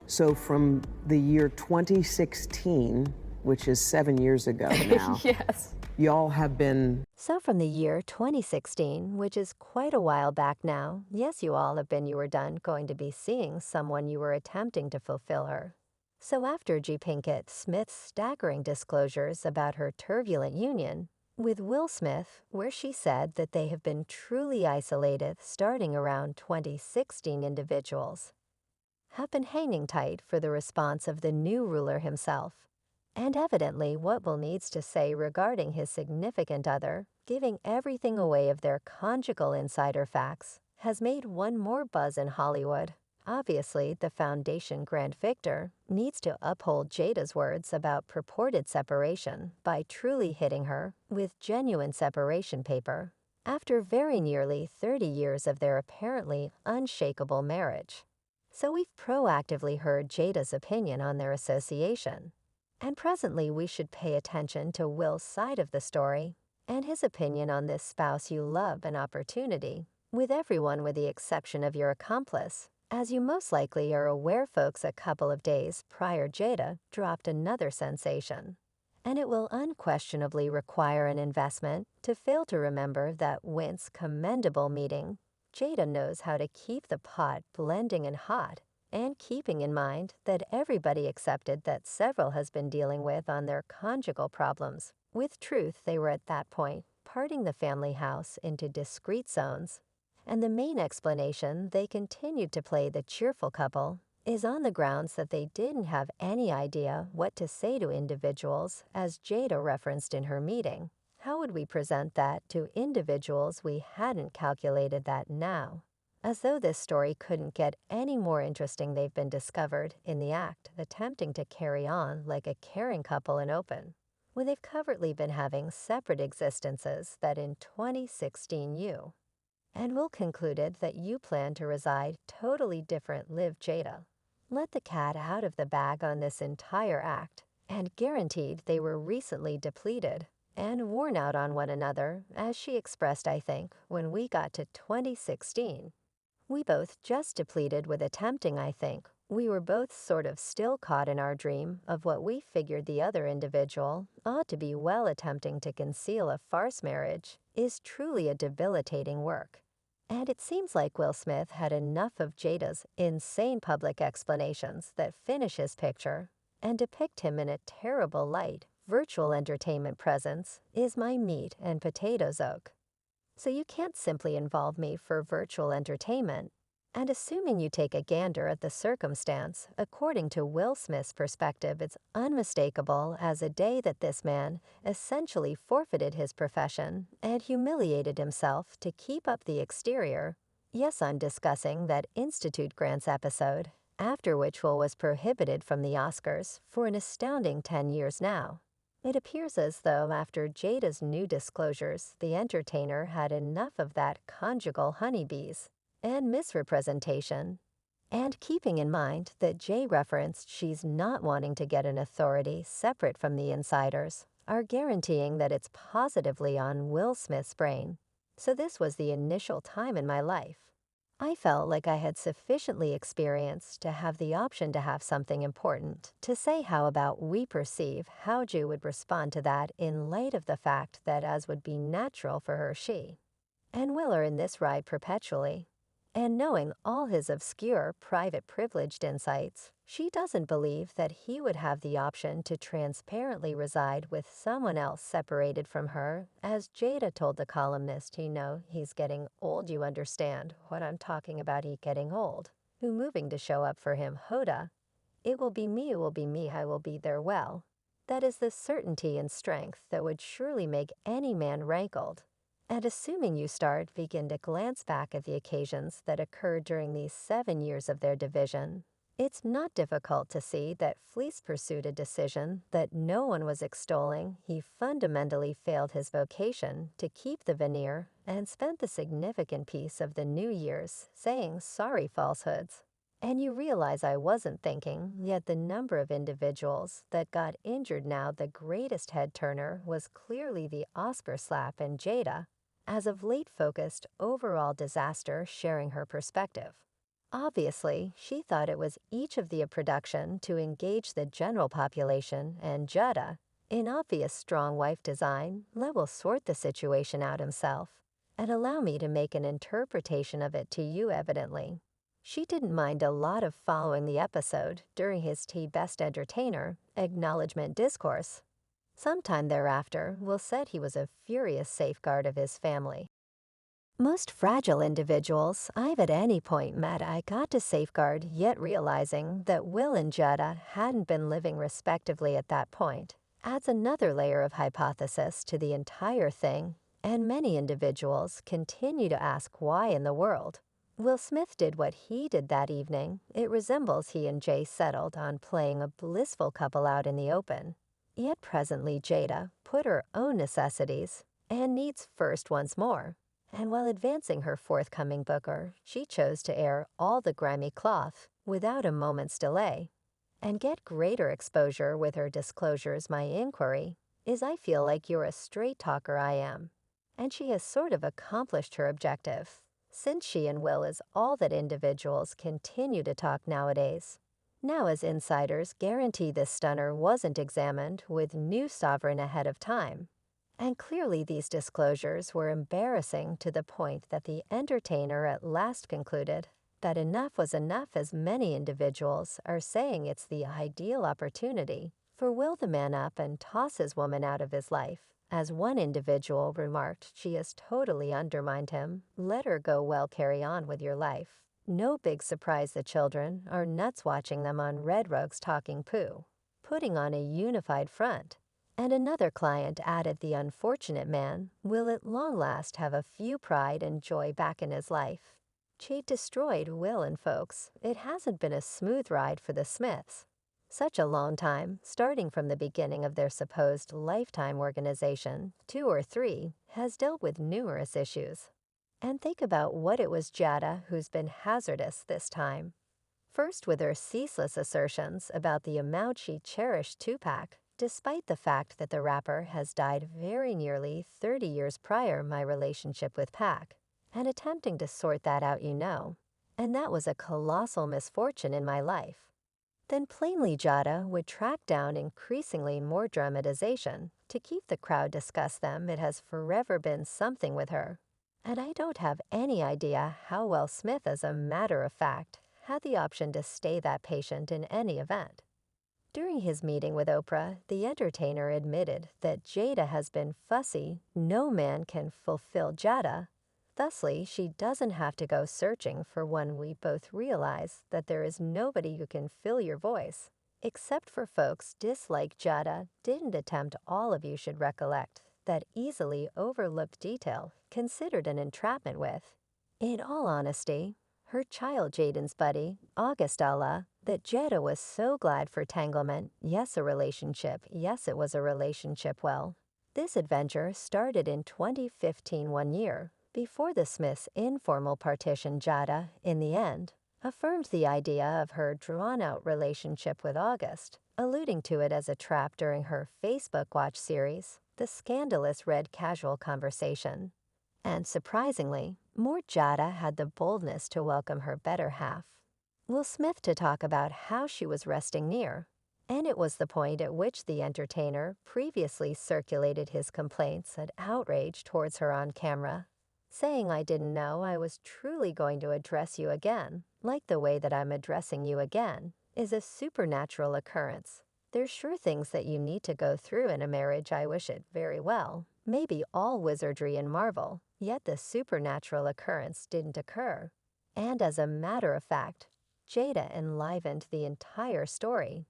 So from the year 2016, which is 7 years ago now, Yes. y'all have been. So from the year 2016, which is quite a while back now, yes, you all have been you were done going to be seeing someone you were attempting to fulfill her. So after G. Pinkett Smith's staggering disclosures about her turbulent union with Will Smith, where she said that they have been truly isolated starting around 2016, individuals have been hanging tight for the response of the new ruler himself. And evidently what Will needs to say regarding his significant other, giving everything away of their conjugal insider facts, has made one more buzz in Hollywood. Obviously, the Foundation Grand Victor needs to uphold Jada's words about purported separation by truly hitting her with genuine separation paper after very nearly 30 years of their apparently unshakable marriage. So we've proactively heard Jada's opinion on their association. And presently we should pay attention to Will's side of the story and his opinion on this spouse you love and opportunity, with everyone with the exception of your accomplice. As you most likely are aware, folks, a couple of days prior Jada dropped another sensation. And it will unquestionably require an investment to fail to remember that once commendable meeting. Jada knows how to keep the pot blending and hot, and keeping in mind that everybody accepted that several has been dealing with on their conjugal problems. With truth, they were at that point parting the family house into discrete zones. And the main explanation they continued to play the cheerful couple is on the grounds that they didn't have any idea what to say to individuals, as Jada referenced in her meeting. How would we present that to individuals we hadn't calculated that now? As though this story couldn't get any more interesting, they've been discovered in the act attempting to carry on like a caring couple in open, when they've covertly been having separate existences that in 2016 you and Will concluded that you plan to reside totally different. Live Jada let the cat out of the bag on this entire act and guaranteed they were recently depleted and worn out on one another, as she expressed, I think, when we got to 2016. We both just depleted with attempting, I think. We were both sort of still caught in our dream of what we figured the other individual ought to be well attempting to conceal. A farce marriage is truly a debilitating work. And it seems like Will Smith had enough of Jada's insane public explanations that finish his picture and depict him in a terrible light. Virtual entertainment presence is my meat and potatoes oak. So you can't simply involve me for virtual entertainment. And assuming you take a gander at the circumstance, according to Will Smith's perspective, it's unmistakable as a day that this man essentially forfeited his profession and humiliated himself to keep up the exterior. Yes, I'm discussing that Institute Grants episode, after which Will was prohibited from the Oscars for an astounding 10 years now. It appears as though after Jada's new disclosures, the entertainer had enough of that conjugal honeybees and misrepresentation. And keeping in mind that Jay referenced she's not wanting to get an authority separate from the insiders, are guaranteeing that it's positively on Will Smith's brain. So this was the initial time in my life I felt like I had sufficiently experienced to have the option to have something important to say. How about we perceive how Jew would respond to that in light of the fact that, as would be natural for her, she and Will are in this ride perpetually. And knowing all his obscure, private, privileged insights, she doesn't believe that he would have the option to transparently reside with someone else separated from her. As Jada told the columnist, he's getting old, you understand what I'm talking about, he getting old, who moving to show up for him, Hoda. It will be me, I will be there. Well, that is the certainty and strength that would surely make any man rankled. And assuming you begin to glance back at the occasions that occurred during these 7 years of their division, it's not difficult to see that Fleece pursued a decision that no one was extolling. He fundamentally failed his vocation to keep the veneer and spent the significant piece of the New Year's saying sorry falsehoods. And you realize I wasn't thinking, yet the number of individuals that got injured now, the greatest head turner was clearly the Oscar slap and Jada, as of late focused overall disaster, sharing her perspective. Obviously, she thought it was each of the production to engage the general population, and Jada, in obvious strong wife design, will sort the situation out himself and allow me to make an interpretation of it to you evidently. She didn't mind a lot of following the episode during his Tea Best Entertainer acknowledgement discourse. Sometime thereafter, Will said he was a furious safeguard of his family. Most fragile individuals I've at any point met I got to safeguard, yet realizing that Will and Jada hadn't been living respectively at that point adds another layer of hypothesis to the entire thing, and many individuals continue to ask why in the world Will Smith did what he did that evening. It resembles he and Jay settled on playing a blissful couple out in the open. Yet presently Jada put her own necessities and needs first once more. And while advancing her forthcoming booker, she chose to air all the grimy cloth without a moment's delay and get greater exposure with her disclosures. My inquiry is, I feel like you're a straight talker, I am. And she has sort of accomplished her objective, since she and Will is all that individuals continue to talk nowadays. Now, as insiders guarantee this stunner wasn't examined with new sovereign ahead of time. And clearly these disclosures were embarrassing to the point that the entertainer at last concluded that enough was enough, as many individuals are saying it's the ideal opportunity for Will to man up and toss his woman out of his life. As one individual remarked, she has totally undermined him. Let her go, well, carry on with your life. No big surprise the children are nuts watching them on Red Rugs talking poo, putting on a unified front. And another client added, the unfortunate man will at long last have a few pride and joy back in his life. Jade destroyed Will and folks. It hasn't been a smooth ride for the Smiths. Such a long time, starting from the beginning of their supposed lifetime organization, 2 or 3, has dealt with numerous issues. And think about what it was Jada who's been hazardous this time. First with her ceaseless assertions about the amount she cherished Tupac, despite the fact that the rapper has died very nearly 30 years prior my relationship with Pac, and attempting to sort that out, and that was a colossal misfortune in my life. Then plainly Jada would track down increasingly more dramatization to keep the crowd discuss them. It has forever been something with her. And I don't have any idea how well Smith, as a matter of fact, had the option to stay that patient in any event. During his meeting with Oprah, the entertainer admitted that Jada has been fussy. No man can fulfill Jada. Thusly, she doesn't have to go searching for one. We both realize that there is nobody who can fill your voice, except for folks dislike Jada. Didn't attempt. All of you should recollect that easily overlooked detail, considered an entrapment with, in all honesty, her child Jaden's buddy, August Allah, that Jada was so glad for tanglement. Yes, a relationship. Yes, it was a relationship. Well, this adventure started in 2015, 1 year before the Smiths' informal partition. Jada, in the end, affirmed the idea of her drawn-out relationship with August, alluding to it as a trap during her Facebook Watch series, The Scandalous Red Casual Conversation. And surprisingly, more Jada had the boldness to welcome her better half, Will Smith, to talk about how she was resting near. And it was the point at which the entertainer previously circulated his complaints and outrage towards her on camera, saying, I didn't know I was truly going to address you again, like the way that I'm addressing you again, is a supernatural occurrence. There's sure things that you need to go through in a marriage. I wish it very well. Maybe all wizardry and marvel, yet the supernatural occurrence didn't occur. And as a matter of fact, Jada enlivened the entire story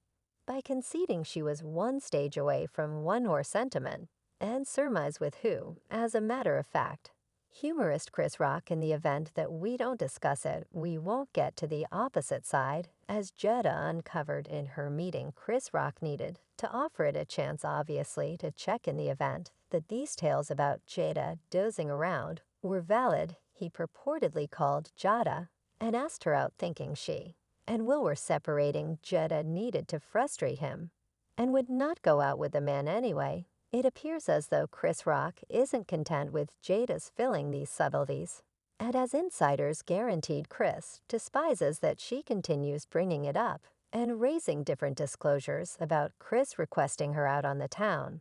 by conceding she was one stage away from one-horse sentiment, and surmise with who. As a matter of fact, humorist Chris Rock, in the event that we don't discuss it, we won't get to the opposite side, as Jada uncovered in her meeting. Chris Rock needed to offer it a chance, obviously, to check in the event that these tales about Jada dozing around were valid. He purportedly called Jada and asked her out, thinking she and Will were separating. Jada needed to frustrate him and would not go out with the man anyway. It appears as though Chris Rock isn't content with Jada's filling these subtleties And as insiders guaranteed Chris despises that she continues bringing it up and raising different disclosures about Chris requesting her out on the town.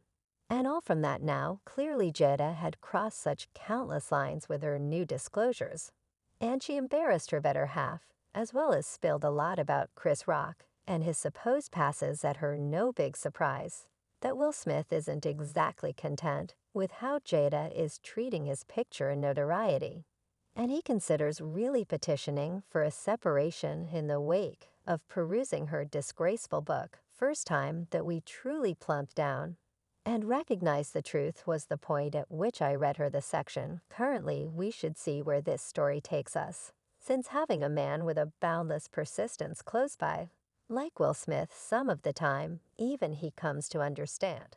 And all from that now, clearly Jada had crossed such countless lines with her new disclosures. And she embarrassed her better half, as well as spilled a lot about Chris Rock and his supposed passes at her no big surprise that Will Smith isn't exactly content with how Jada is treating his picture and notoriety. And he considers really petitioning for a separation in the wake of perusing her disgraceful book, first time that we truly plumped down and recognized the truth was the point at which I read her the section. Currently, we should see where this story takes us, since having a man with a boundless persistence close by, like Will Smith some of the time, even he comes to understand.